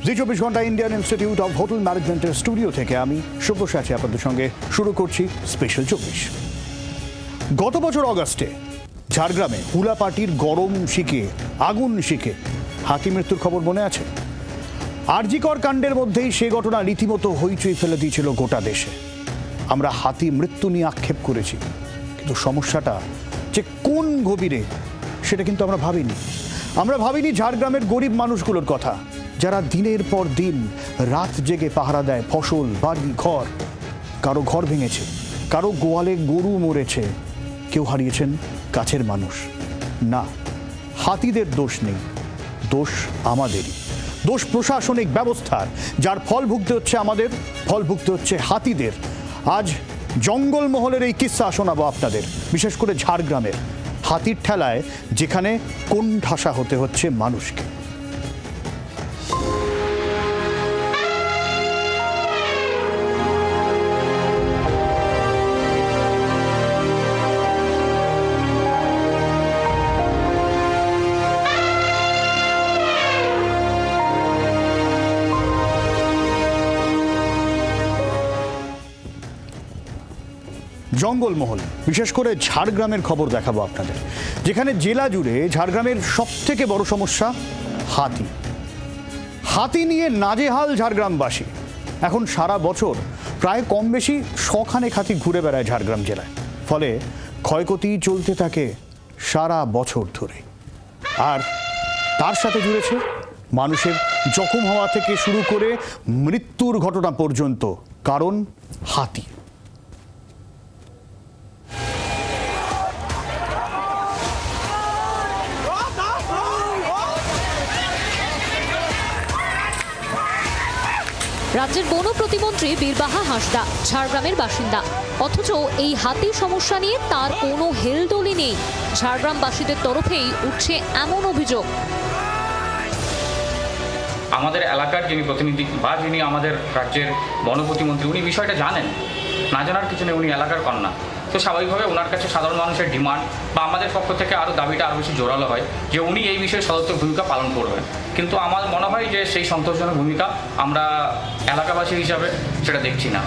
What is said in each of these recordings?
জি 24 ঘন্টা Indian institute of hotel ম্যানেজমেন্টের studio থেকে আমি সুব্রত আছি আপনাদের সঙ্গে। শুরু করছি স্পেশাল 24। গত বছর অগাস্টে ঝাড়গ্রামে হুলা পার্টির গরম শিখে আগুন শিখে হাতি মৃত্যুর খবর মনে আছে। আরজিকর কাণ্ডের মধ্যেই সে ঘটনা রীতিমতো হইচই ফেলে দিয়েছিল গোটা দেশে। আমরা হাতি মৃত্যু নিয়ে আক্ষেপ করেছি, কিন্তু সমস্যাটা যে কোন গভীরে সেটা কিন্তু আমরা ভাবিনি ঝাড়গ্রামের গরিব মানুষগুলোর কথা, যারা দিনের পর দিন রাত জেগে পাহারা দেয় ফসল, বাড়ি, ঘর। কারো ঘর ভেঙেছে, কারো গোয়ালে গরু মরেছে, কেউ হারিয়েছেন কাছের মানুষ। না, হাতিদের দোষ নেই, দোষ আমাদেরই, দোষ প্রশাসনিক ব্যবস্থার, যার ফল ভুগতে হচ্ছে আমাদের, ফল ভুগতে হচ্ছে হাতিদের। আজ জঙ্গলমহলের এই কিস্সা শোনাবো আপনাদের, বিশেষ করে ঝাড়গ্রামের হাতির ঠেলায় যেখানে কোণঠাসা হতে হচ্ছে মানুষকে। জঙ্গলমহল, বিশেষ করে ঝাড়গ্রামের খবর দেখাবো আপনাদের, যেখানে জেলা জুড়ে ঝাড়গ্রামের সব থেকে বড় সমস্যা হাতি নিয়ে নাজেহাল ঝাড়গ্রামবাসী। এখন সারা বছর প্রায় কম বেশি 100 খানেক হাতি ঘুরে বেড়ায় ঝাড়গ্রাম জেলায়, ফলে ক্ষয়ক্ষতি চলতে থাকে সারা বছর ধরে। আর তার সাথে জুড়েছে মানুষের জখম হওয়া থেকে শুরু করে মৃত্যুর ঘটনা পর্যন্ত, কারণ হাতি। রাজ্যের বন প্রতিমন্ত্রী বীরবাহা হাঁসদা ঝাড়গ্রামের বাসিন্দা, অথচ এই হাতির সমস্যা নিয়ে তার কোনো হেলদোলই নেই। ঝাড়গ্রামবাসীদের তরফেই উঠছে এমন অভিযোগ। আমাদের এলাকার যিনি প্রতিনিধি বা যিনি আমাদের রাজ্যের বন প্রতিমন্ত্রী, উনি বিষয়টা জানেন না, জানার কিছু নেই, উনি এলাকার কন্যা। তো স্বাভাবিকভাবে ওনার কাছে সাধারণ মানুষের ডিমান্ড বা আমাদের পক্ষ থেকে আরও দাবিটা আরও বেশি জোরালো হয় যে উনি এই বিষয়ে সদর্থক ভূমিকা পালন করবেন। কিন্তু আমার মনে হয় যে সেই সন্তোষজনক ভূমিকা আমরা এলাকাবাসী হিসাবে সেটা দেখছি না।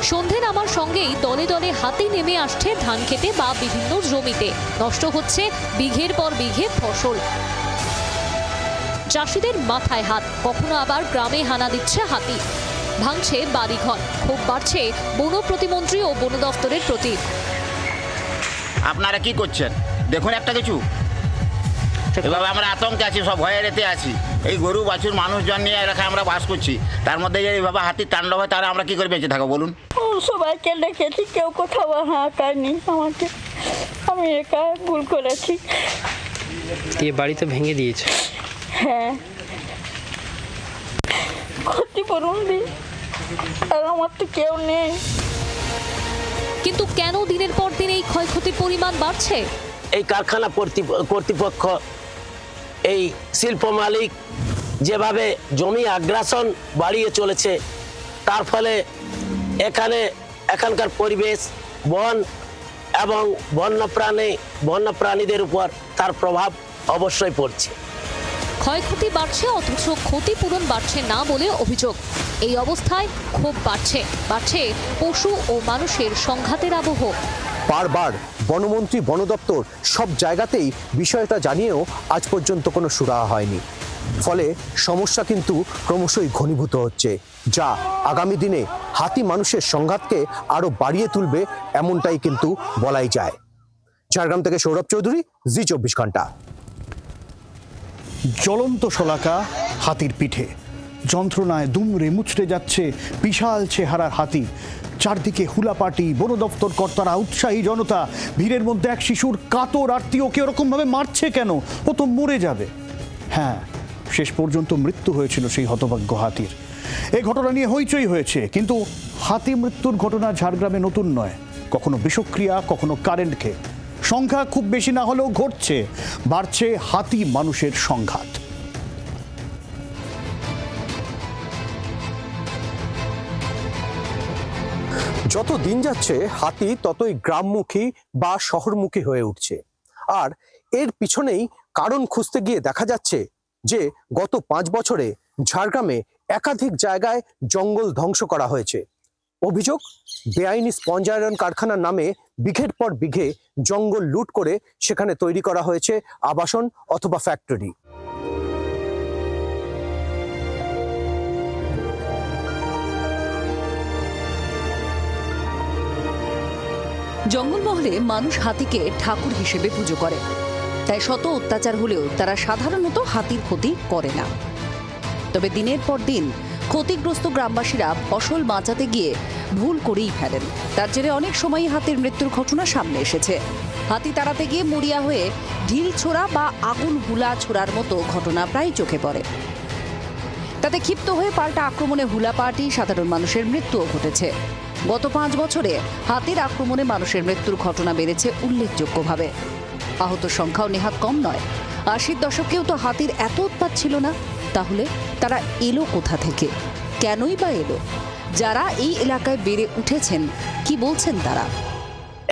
সন্ধে নামার সঙ্গেই দলে দলে হাতি নেমে আসছে ধান খেতে বা বিভিন্ন জমিতে, নষ্ট হচ্ছে বিঘের পর বিঘে ফসল। চাষিদের মাথায় হাত, কখনো আবার গ্রামে হানা দিচ্ছে হাতি, ভাঙছে বাড়িঘর। ক্ষোভ বাড়ছে বন প্রতিমন্ত্রী ও বন দফতরের প্রতি। আপনারা কি করছেন দেখুন একটা কিছু, এভাবে আমরা আতঙ্কে আছি, সব ভয়ে রেতে আছি। এই গরু বাছুর মানুষজন নিয়ে এলাকায় আমরা বাস করছি, তার মধ্যে যে এইভাবে হাতির তাণ্ডব হয়, তাহলে আমরা কি করে বেঁচে থাকবো বলুন? সবাইকে ডেকেছি, কেউ কোথাও হাঁকায়নি আমাকে, আমি একা ভুল করেছি। বাড়িতে ভেঙে দিয়েছে? হ্যাঁ, ক্ষতিপূরণ দিই, আর আমার তো কেউ নেই। কিন্তু কেন দিনের পর দিন এই ক্ষয়ক্ষতির পরিমাণ বাড়ছে? এই কারখানা কর্তৃপক্ষ, এই শিল্প মালিক যেভাবে জমি আগ্রাসন বাড়িয়ে চলেছে, তার ফলে এখানকার পরিবেশ, বন এবং বন্যপ্রাণীদের উপর তার প্রভাব অবশ্যই পড়ছে। ক্ষয়ক্ষতি বাড়ছে অথচ ক্ষতিপূরণ বাড়ছে না বলে অভিযোগ। এই অবস্থায় ক্ষোভ বাড়ছে পশু ও মানুষের সংঘাতের আবহ। বারবার বনমন্ত্রী, বন দপ্তর সব জায়গাতেই বিষয়টা জানিয়েও আজ পর্যন্ত কোনো সুরাহা হয়নি। ফলে সমস্যা কিন্তু ক্রমশই ঘনীভূত হচ্ছে, যা আগামী দিনে হাতি মানুষের সংঘাতকে আরো বাড়িয়ে তুলবে, এমনটাই কিন্তু বলাই যায়। ঝাড়গ্রাম থেকে সৌরভ চৌধুরী, জি 24 ঘন্টা। জ্বলন্ত শলাকা হাতির পিঠে, যন্ত্রণায় দুমড়ে মুচড়ে যাচ্ছে বিশাল চেহারার হাতি। চারদিকে হুলা পার্টি, বন দপ্তর কর্তারা, উৎসাহী জনতা, ভিড়ের মধ্যে এক শিশুর কাতর আরতি। ওকে ওরকম ভাবে মারছে কেন? ও তো মরে যাবে। হ্যাঁ, শেষ পর্যন্ত মৃত্যু হয়েছিল সেই হতভাগ্য হাতির। এই ঘটনা নিয়ে হইচই হয়েছে, কিন্তু হাতি মৃত্যুর ঘটনা ঝাড়গ্রামে নতুন নয়। কখনো বিষক্রিয়া, কখনো কারেন্ট খেয়ে। সংখ্যা খুব বেশি না হলেও ঘটছে, বাড়ছে হাতি মানুষের সংঘাত। যত দিন যাচ্ছে হাতি ততই গ্রামমুখী বা শহরমুখী হয়ে উঠছে, আর এর পিছনেই কারণ খুঁজতে গিয়ে দেখা যাচ্ছে যে গত 5 বছরে ঝাড়গ্রামে একাধিক জায়গায় জঙ্গল ধ্বংস করা হয়েছে। অভিযোগ, বেআইনি স্পঞ্জ আয়রন কারখানার নামে বিঘের পর বিঘে জঙ্গল লুট করে সেখানে তৈরি করা হয়েছে আবাসন অথবা ফ্যাক্টরি। জঙ্গলমহলে মানুষ হাতিকে ঠাকুর হিসেবে পুজো করে, তাই শত অত্যাচার হলেও তারা সাধারণত হাতির ক্ষতি করে না। তবে দিনের পর দিন ক্ষতিগ্রস্ত গ্রামবাসীরা ফসল বাঁচাতে গিয়ে ভুল করেই ফেলেন। তার জেরে অনেক সময়ই হাতির মৃত্যুর ঘটনা সামনে এসেছে। হাতি তাড়াতে গিয়ে মরিয়া হয়ে ঢিল ছোড়া বা আগুন হুলা ছোড়ার মতো ঘটনা প্রায় চোখে পড়ে। তাতে ক্ষিপ্ত হয়ে পাল্টা আক্রমণে হুলাপাটি সাধারণ মানুষের মৃত্যুও ঘটেছে। গত 5 বছরে হাতির আক্রমণে মানুষের মৃত্যুর ঘটনা বেড়েছে উল্লেখযোগ্যভাবে। আহত সংখ্যাও নেহাত কম নয়। 80-র দশকেও তো হাতির এত উৎপাত ছিল না। তাহলে তারা এলো কোথা থেকে, কেনই বা এলো? যারা এই এলাকায় বেড়ে উঠেছেন কি বলছেন তারা?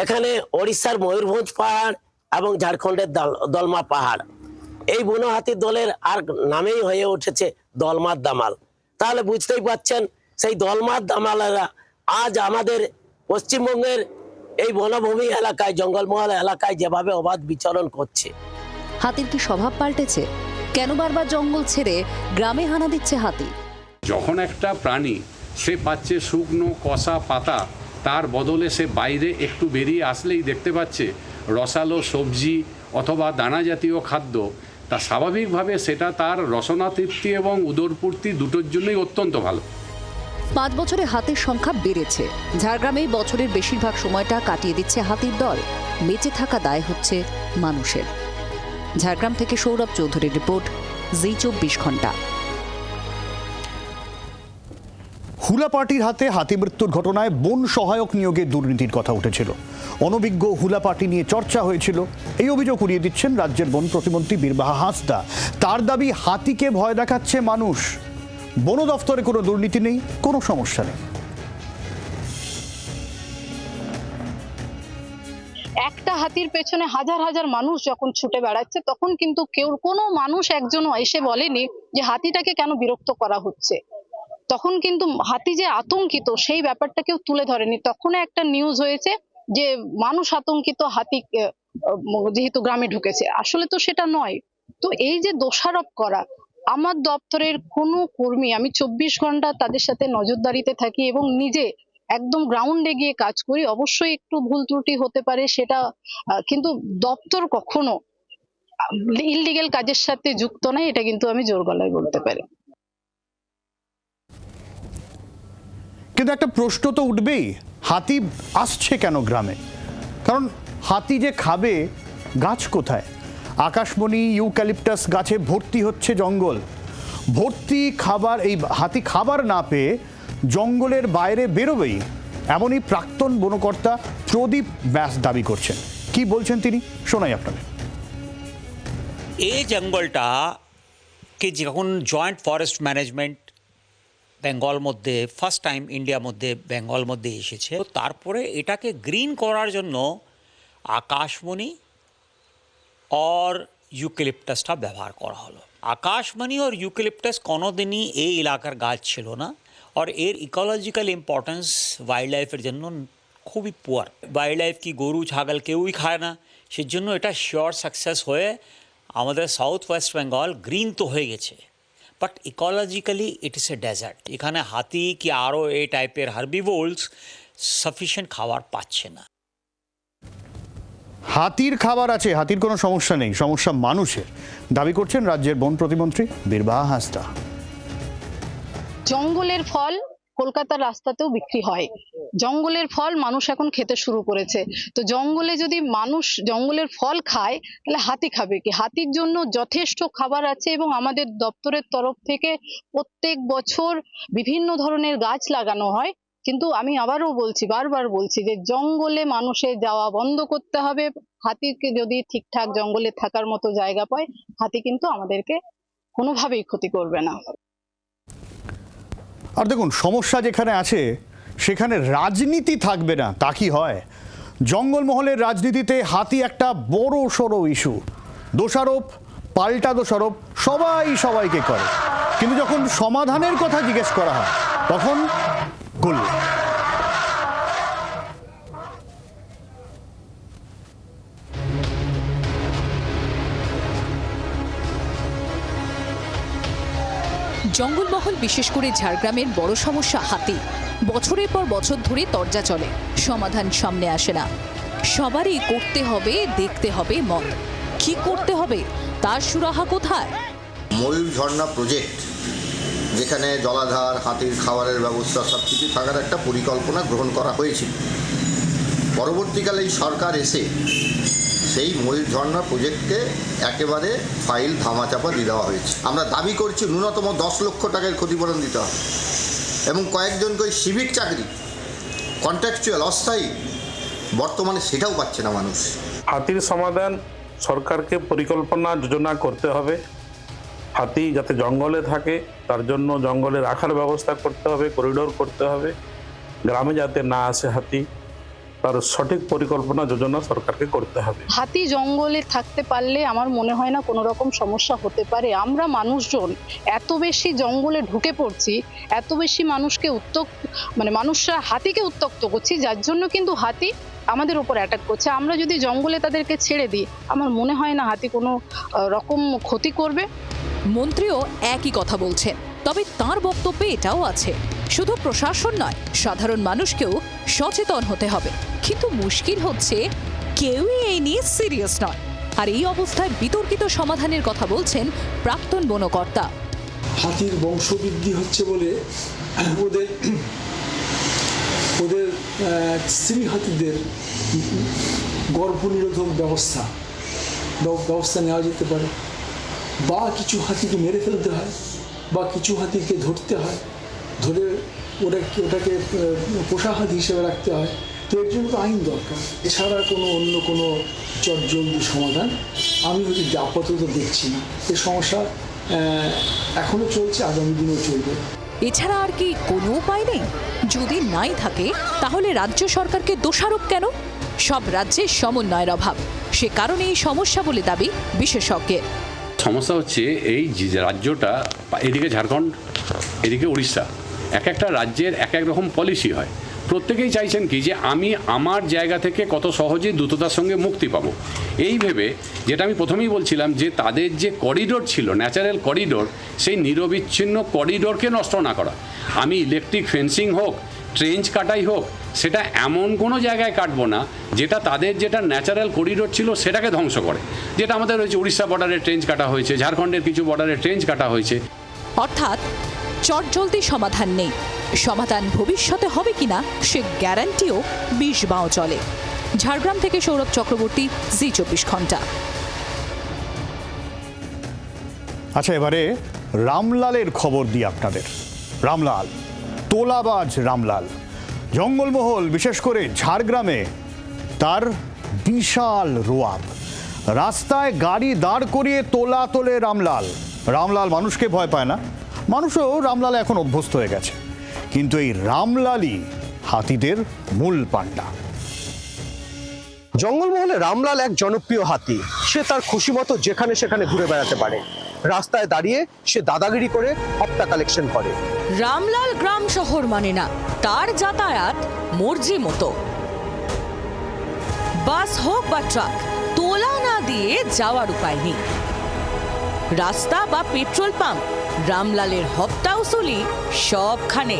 এখানে ওড়িশার ময়ূরভঞ্জ পাহাড় এবং ঝাড়খণ্ডের দলমা পাহাড়, এই বন্য হাতির দলের আর নামেই হয়ে উঠেছে দলমার দামাল। তাহলে বুঝতেই পাচ্ছেন সেই দলমার দামালেরা আজ আমাদের পশ্চিমবঙ্গের এই বনভূমি এলাকায়, জঙ্গলমহল এলাকায় যেভাবে অবাধ বিচরণ করছে। হাতির কি স্বভাব পাল্টেছে? কেন বারবার জঙ্গল ছেড়ে গ্রামে হানা দিচ্ছে হাতি? যখন একটা প্রাণী সে পাচ্ছে শুকনো কষা পাতা, তার বদলে সে বাইরে একটু বেরিয়ে আসলেই দেখতে পাচ্ছে রসালো সবজি অথবা দানা জাতীয় খাদ্য, তা স্বাভাবিকভাবে সেটা তার রসনা তৃপ্তি এবং উদরপূর্তি দুটোর জন্যই অত্যন্ত ভালো। 5 বছরে হাতির সংখ্যা বেড়েছে। ঝাড়গ্রামে বছরের বেশিরভাগ সময়টা কাটিয়ে দিচ্ছে হাতির দল। বেঁচে থাকা দায় হচ্ছে মানুষের। ঝাড়গ্রাম থেকে সৌরভ চৌধুরীর রিপোর্ট, জি 24 ঘন্টা। হুলা পার্টির হাতে হাতি মৃত্যুর ঘটনায় বন সহায়ক নিয়োগের দুর্নীতির কথা উঠেছিল। অনভিজ্ঞ হুলা পার্টি নিয়ে চর্চা হয়েছিল। এই অভিযোগ উড়িয়ে দিচ্ছেন রাজ্যের বন প্রতিমন্ত্রী বীরবাহা হাঁসদা। তার দাবি, হাতিকে ভয় দেখাচ্ছে মানুষ। বন দফতরে কোনো দুর্নীতি নেই, কোনো সমস্যা নেই। একটা হাতির পেছনে হাজার হাজার মানুষ যখন ছুটে বেড়াচ্ছে, তখন কিন্তু কোনো মানুষ একজনও এসে বলেনি যে হাতিটাকে কেন বিরক্ত করা হচ্ছে। তখন কিন্তু হাতি যে আতঙ্কিত সেই ব্যাপারটা কেউ তুলে ধরেনি। তখন একটা নিউজ হয়েছে যে মানুষ আতঙ্কিত, হাতি যেহেতু গ্রামে ঢুকেছে। আসলে তো সেটা নয়। তো এই যে দোষারোপ করা, আমার দপ্তরের কোনো কর্মী, আমি 24 ঘন্টা তাদের সাথে নজরদারিতে থাকি এবং নিজে একদম গ্রাউন্ডে গিয়ে কাজ করি। অবশ্যই একটু ভুল ত্রুটি হতে পারে সেটা, কিন্তু দপ্তর কখনো ইললিগ্যাল কাজের সাথে যুক্ত নয়, এটা কিন্তু আমি জোর গলায় বলতে পারি। কিন্তু একটা প্রশ্ন তো উঠবেই, হাতি আসছে কেন গ্রামে? কারণ হাতি যে খাবে, গাছ কোথায়? আকাশমণি ইউক্যালিপটাস গাছে ভর্তি হচ্ছে জঙ্গল, ভর্তি খাবার। এই হাতি খাবার না পেয়ে জঙ্গলের বাইরে বেরোবেই, এমনই প্রাক্তন বনকর্তা প্রদীপ ব্যাস দাবি করছেন। কি বলছেন তিনি, শোনাই আপনাদের। এই জঙ্গলটাকে যখন জয়েন্ট ফরেস্ট ম্যানেজমেন্ট বেঙ্গল মধ্যে ফার্স্ট টাইম ইন্ডিয়ার মধ্যে বেঙ্গল মধ্যে এসেছে, তো তারপরে এটাকে গ্রিন করার জন্য আকাশমণি और ইউক্যালিপটাসটা ব্যবহার করা হলো। আকাশমণি और ইউক্যালিপটাস কোনোদিনই এই এলাকার গাছ ছিল না, আর এর ইকোলজিক্যাল ইম্পর্টেন্স ওয়াইল্ড লাইফের জন্য খুবই পুয়ার। ওয়াইল্ড লাইফ কি গরু ছাগল কেউই খায় না, সেজন্য এটা শিওর সাকসেস হয়ে আমাদের সাউথ ওয়েস্ট বেঙ্গল গ্রিন তো হয়ে গেছে, but ecologically it is a desert. এখানে হাতি কি আরও এই টাইপের হার্বিভোরস সাফিসিয়েন্ট খাবার পাচ্ছে না। হাতির খাবার আছে, হাতির কোনো সমস্যা নেই, সমস্যা মানুষের, দাবি করছেন রাজ্যের বন প্রতিমন্ত্রী বীরবাহা হাঁসদা। জঙ্গলের ফল কলকাতার রাস্তাতেও বিক্রি হয়। জঙ্গলের ফল মানুষ এখন খেতে শুরু করেছে। তো জঙ্গলে যদি মানুষ জঙ্গলের ফল খায়, তাহলে হাতি খাবে কি? হাতির জন্য যথেষ্ট খাবার আছে এবং আমাদের দপ্তরের তরফ থেকে প্রত্যেক বছর বিভিন্ন ধরনের গাছ লাগানো হয়। কিন্তু আমি আবারও বলছি, বারবার বলছি যে জঙ্গলে মানুষের যাওয়া বন্ধ করতে হবে। হাতিকে যদি ঠিকঠাক জঙ্গলে থাকার মতো জায়গা পায়, হাতি কিন্তু আমাদেরকে কোনোভাবেই ক্ষতি করবে না। আর দেখুন, সমস্যা যেখানে আছে সেখানে রাজনীতি থাকবে না, তা কি হয়? জঙ্গলমহলের রাজনীতিতে হাতি একটা বড় সড়ো ইস্যু। দোষারোপ, পাল্টা দোষারোপ সবাই সবাইকে করে, কিন্তু যখন সমাধানের কথা জিজ্ঞেস করা হয় তখন গোল্লা। জঙ্গলমহল, বিশেষ করে ঝাড়গ্রামের বড় সমস্যা হাতি। বছরের পর বছর ধরে তরজা চলে, সমাধান সামনে আসে না। সবারই করতে হবে, দেখতে হবে মত। কি করতে হবে তার সুরাহা কোথায়? ময়ূর ঝর্ণা প্রজেক্ট, যেখানে জলাধার, হাতির খাবারের ব্যবস্থা সব কিছু থাকার একটা পরিকল্পনা গ্রহণ করা হয়েছিল। পরবর্তীকালে এই সরকার এসে সেই ময়ূর ঝর্ণা প্রজেক্টকে একেবারে ফাইল ধামাচাপা দিয়ে দেওয়া হয়েছে। আমরা দাবি করছি ন্যূনতম 10 লক্ষ টাকার ক্ষতিপূরণ দিতে হবে, এবং কয়েকজনকে ওই সিভিক চাকরি, কন্ট্রাকচুয়াল, অস্থায়ী, বর্তমানে সেটাও পাচ্ছে না মানুষ। হাতির সমাধান সরকারকে পরিকল্পনা যোজনা করতে হবে। হাতি যাতে জঙ্গলে থাকে তার জন্য জঙ্গলে রাখার ব্যবস্থা করতে হবে, করিডোর করতে হবে। গ্রামে যাতে না আসে হাতি, তার সঠিক পরিকল্পনা যোজনা সরকারকে করতে হবে। হাতি জঙ্গলে থাকতে পারলে আমার মনে হয় না কোনো রকম সমস্যা হতে পারে। আমরা মানুষজন এত বেশি জঙ্গলে ঢুকে পড়ছি, এত বেশি মানুষকে মানুষরা হাতিকে উত্ত্যক্ত করছি, যার জন্য কিন্তু হাতি আমাদের উপর অ্যাটাক করছে। আমরা যদি জঙ্গলে তাদেরকে ছেড়ে দিই, আমার মনে হয় না হাতি কোনো রকম ক্ষতি করবে। মন্ত্রীও একই কথা বলছেন, তবে তার বক্তব্যে এটাও আছে, শুধু প্রশাসন নয়, সাধারণ মানুষকেও সচেতন হতে হবে। কিন্তু মুশকিল হচ্ছে কেউই এই নিয়ে সিরিয়াস নয়। আর এই অবস্থায় বিতর্কিত সমাধানের কথা বলছেন প্রাক্তন বনকর্তা। হাতির বংশবৃদ্ধি হচ্ছে বলে ওদের স্ত্রী হাতিদের গর্ভনিরোধক ব্যবস্থা নেওয়া যেতে পারে, বা কিছু হাতিকে মেরে ফেলতে হয়, বা কিছু হাতিকে ধরতে হয়, ধরে ওটাকে পোষা হাতি হিসেবে রাখতে হয়। তো এর জন্য তো আইন দরকার। এছাড়া অন্য কোনো চটজলদি সমাধান আমি আপাতত দেখছি না। এই সমস্যা এখনও চলছে, আগামী দিনেও চলবে। এছাড়া আর কি কোনো উপায় নেই? যদি নাই থাকে তাহলে রাজ্য সরকারকে দোষারোপ কেন? সব রাজ্যে সমন্বয়ের অভাব, সে কারণে এই সমস্যা বলে দাবি বিশেষজ্ঞের। সমস্যা হচ্ছে এই রাজ্যটা, এদিকে ঝাড়খণ্ড, এদিকে উড়িষ্যা, এক একটা রাজ্যের এক এক রকম পলিসি হয়। প্রত্যেকেই চাইছেন কি যে আমি আমার জায়গা থেকে কত সহজেই দ্রুততার সঙ্গে মুক্তি পাবো, এই ভেবে, যেটা আমি প্রথমেই বলছিলাম যে তাদের যে করিডোর ছিল, ন্যাচারাল করিডোর, সেই নিরবিচ্ছিন্ন করিডোরকে নষ্ট না করা। আমি ইলেকট্রিক ফেন্সিং হোক, ট্রেঞ্চ কাটাই হোক, সেটা এমন কোনো জায়গায় কাটবো না যেটা তাদের যেটা ন্যাচারাল করিডোর ছিল সেটাকে ধ্বংস করে। যেটা আমাদের হয়েছে, উড়িষ্যা বর্ডারে ট্রেঞ্চ কাটা হয়েছে, ঝাড়খণ্ডের কিছু বর্ডারে ট্রেঞ্চ কাটা হয়েছে। অর্থাৎ চটজলদি সমাধান নেই। সমাধান ভবিষ্যতে হবে কিনা সে গ্যারান্টিও 20 বাও চলে। ঝাড়গ্রাম থেকে সৌরভ চক্রবর্তী, জি 24 ঘন্টা। আচ্ছা, এবারে রামলালের খবর দিই আপনাদের। রামলাল, তোলাবাজ রামলাল, জঙ্গলমহল, বিশেষ করে ঝাড়গ্রামে তার বিশাল রোয়াব। রাস্তায় গাড়ি দাঁড় করিয়ে তোলা তোলে রামলাল। রামলাল মানুষকে ভয় পায় না, মানুষও রামলাল এখন অভ্যস্ত হয়ে গেছে। কিন্তু এই রামলালই হাতিদের মূল পান্ডা। জঙ্গলমহলে রামলাল এক জনপ্রিয় হাতি। সে তার খুশি মতো যেখানে সেখানে ঘুরে বেড়াতে পারে। রাস্তায় দাঁড়িয়ে সে দাদাগিরি করে হপ্তা কালেকশন করে। রামলাল গ্রাম শহর মানে না, তার যাতায়াত মর্জি মতো। বাস হোক বা ট্রাক, তোলা না দিয়ে যাওয়ার উপায় নেই। রাস্তা বা পেট্রোল পাম্প, রামলালের হপ্তা উসুলি সবখানে।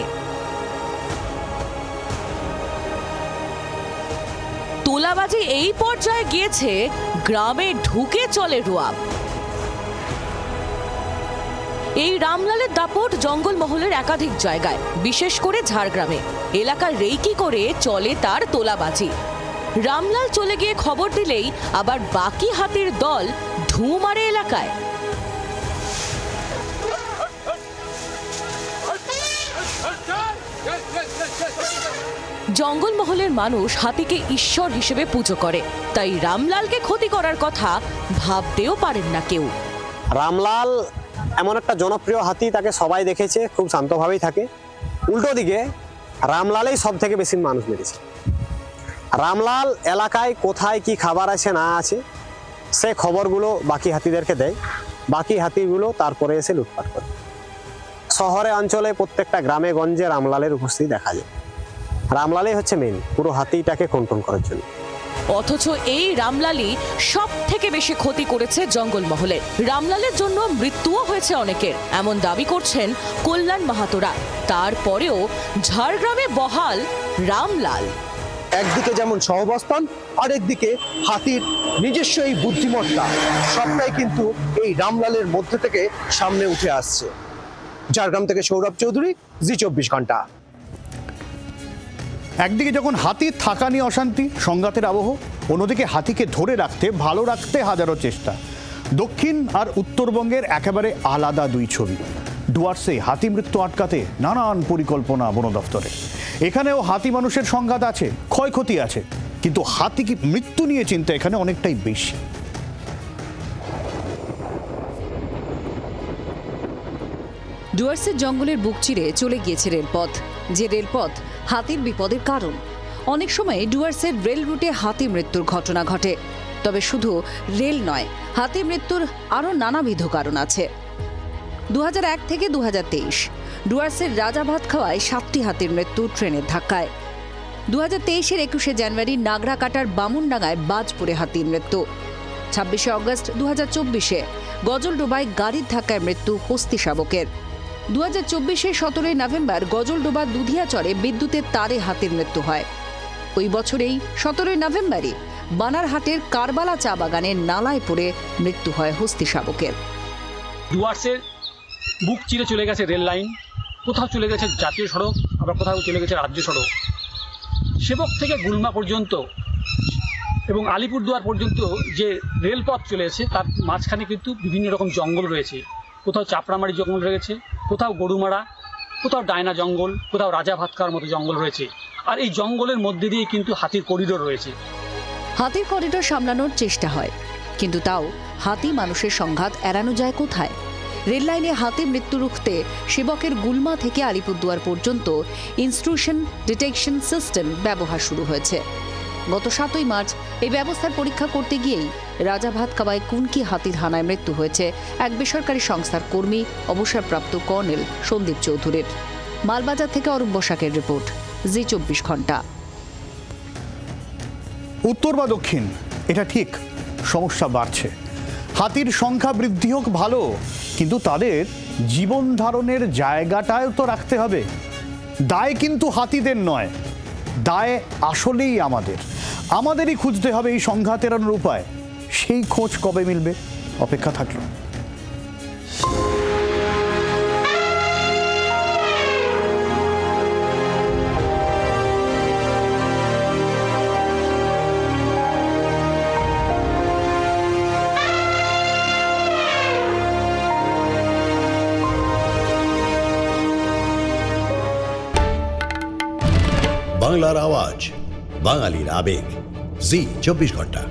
তোলাবাজি এই পর্যায়ে গিয়েছে, গ্রামে ঢুকে চলে রোয়াব। এই রামলালের দাপট জঙ্গলমহলের একাধিক জায়গায়, বিশেষ করে ঝাড়গ্রামে। এলাকার রেইকি করে চলে তার তোলাবাজি। রামলাল চলে গিয়ে খবর দিলেই আবার বাকি হাতির দল ঢু মারে এলাকায়। জঙ্গলমহলের মানুষ হাতিকে ঈশ্বর হিসেবে পুজো করে, তাই রামলালকে ক্ষতি করার কথা ভাবতেও পারেন না কেউ। রামলাল এমন একটা জনপ্রিয় হাতি, তাকে সবাই দেখেছে, খুব শান্তভাবেই থাকে। উল্টো দিকে রামলালেই সব থেকে বেশি মানুষ মেরেছে। রামলাল এলাকায় কোথায় কি খাবার আছে না আছে সে খবরগুলো বাকি হাতিদেরকে দেয়, বাকি হাতিগুলো তারপরে এসে লুটপাট করে। শহরে অঞ্চলে প্রত্যেকটা গ্রামে গঞ্জে রামলালের উপস্থিতি দেখা যায়। রামলালই হচ্ছে মেন পুরো হাতিটাকে কন্ট্রোল করার জন্য। অথচ এই রামলালই সব থেকে বেশি ক্ষতি করেছে জঙ্গলমহলের। রামলালের জন্য মৃত্যুও হয়েছে অনেকের, এমন দাবি করছেন কল্যাণ মাহাতোরা। তারপরেও ঝাড়গ্রামে বহাল রামলাল। একদিকে যেমন সহবস্থান, আরেকদিকে হাতির নিজস্ব এই বুদ্ধিমত্তা, সবটাই কিন্তু এই রামলালের মধ্যে থেকে সামনে উঠে আসছে। ঝাড়গ্রাম থেকে সৌরভ চৌধুরী, জি24 ঘন্টা। একদিকে যখন হাতির থাকা নিয়ে অশান্তি, সংঘাতের আবহ, অন্যদিকে হাতিকে ধরে রাখতে, ভালো রাখতে হাজারো চেষ্টা। দক্ষিণ আর উত্তরবঙ্গের একেবারে আলাদা দুই ছবি। ডুয়ার্সে হাতি মৃত্যু আটকাতে নানান পরিকল্পনা বন দফতরে। এখানেও হাতি মানুষের সংঘাত আছে, ক্ষয়ক্ষতি আছে, কিন্তু হাতি কি মৃত্যু নিয়ে চিন্তা এখানে অনেকটাই বেশি। ডুয়ার্সের জঙ্গলের বুক চিরে চলে গিয়েছে রেলপথ, যে রেলপথ হাতির বিপদের কারণ। অনেক সময় ডুয়ার্সের রেল রুটে হাতি মৃত্যুর ঘটনা ঘটে। তবে শুধু রেল নয়, হাতি মৃত্যুর আরও নানাবিধ কারণ আছে। 2001 থেকে 2023 ডুয়ার্সের রাজাভাতখাওয়ায় 7টি হাতির মৃত্যু ট্রেনের ধাক্কায়। 2023-এর 21শে জানুয়ারি নাগরাকাটার বামুনডাঙ্গায় বাজ পড়ে হাতির মৃত্যু। 26শে অগস্ট 2024-এ গজলডোবায় গাড়ির ধাক্কায় মৃত্যু হস্তি শাবকের। 2024-এর 17ই নভেম্বর গজলডোবা দুধিয়াচরে বিদ্যুতের তারে হাতির মৃত্যু হয়। ওই বছরেই 17ই নভেম্বরই বানারহাটের কারবালা চা বাগানের নালায় পড়ে মৃত্যু হয় হস্তি শাবকের। ডুয়ার্সের বুক চিরে চলে গেছে রেল লাইন, কোথাও চলে গেছে জাতীয় সড়ক, আবার কোথাও চলে গেছে রাজ্য সড়ক। সেবক থেকে গুলমা পর্যন্ত এবং আলিপুরদুয়ার পর্যন্ত যে রেলপথ চলেছে তার মাঝখানে কিন্তু বিভিন্ন রকম জঙ্গল রয়েছে। কোথাও চাপড়ামারি জঙ্গল রয়েছে, কোথাও গরুমারা, কোথাও ডায়না জঙ্গল, কোথাও রাজা ভাতখাওয়ার মতো জঙ্গল রয়েছে। আর এই জঙ্গলের মধ্যে দিয়ে কিন্তু হাতির করিডোর রয়েছে। হাতির করিডোর সামলানোর চেষ্টা হয়, কিন্তু তাও হাতি মানুষের সংঘাত এড়ানো যায় কোথায়? রেল লাইনে হাতি মৃত্যু রুখতে সেবকের গুলমা থেকে আলিপুরদুয়ার পর্যন্ত ইনস্ট্রুশন ডিটেকশন সিস্টেম ব্যবহার শুরু হয়েছে। গত 7ই মার্চ এই ব্যবস্থার পরীক্ষা করতে গিয়েই রাজাভাতখাওয়ায় কুনকি হাতির হানায় মৃত্যু হয়েছে এক বেসরকারি সংস্থার কর্মী, অবসরপ্রাপ্ত কর্নেল সন্দীপ চৌধুরীর। মালবাজার থেকে অরূপ বসাকের রিপোর্ট, জি24 ঘন্টা। উত্তর বা দক্ষিণ, এটা ঠিক, সমস্যা বাড়ছে। হাতির সংখ্যা বৃদ্ধি হোক ভালো, কিন্তু তাদের জীবন ধারণের জায়গাটাও তো রাখতে হবে। দায় কিন্তু হাতিদের নয়, দায় আসলেই আমাদেরই খুঁজতে হবে এই সংঘাত এড়ানোর উপায়। সেই খোঁজ কবে মিলবে, অপেক্ষা থাকলো। বাংলার আওয়াজ, বাঙালির আবেগ, জি24 ঘন্টা।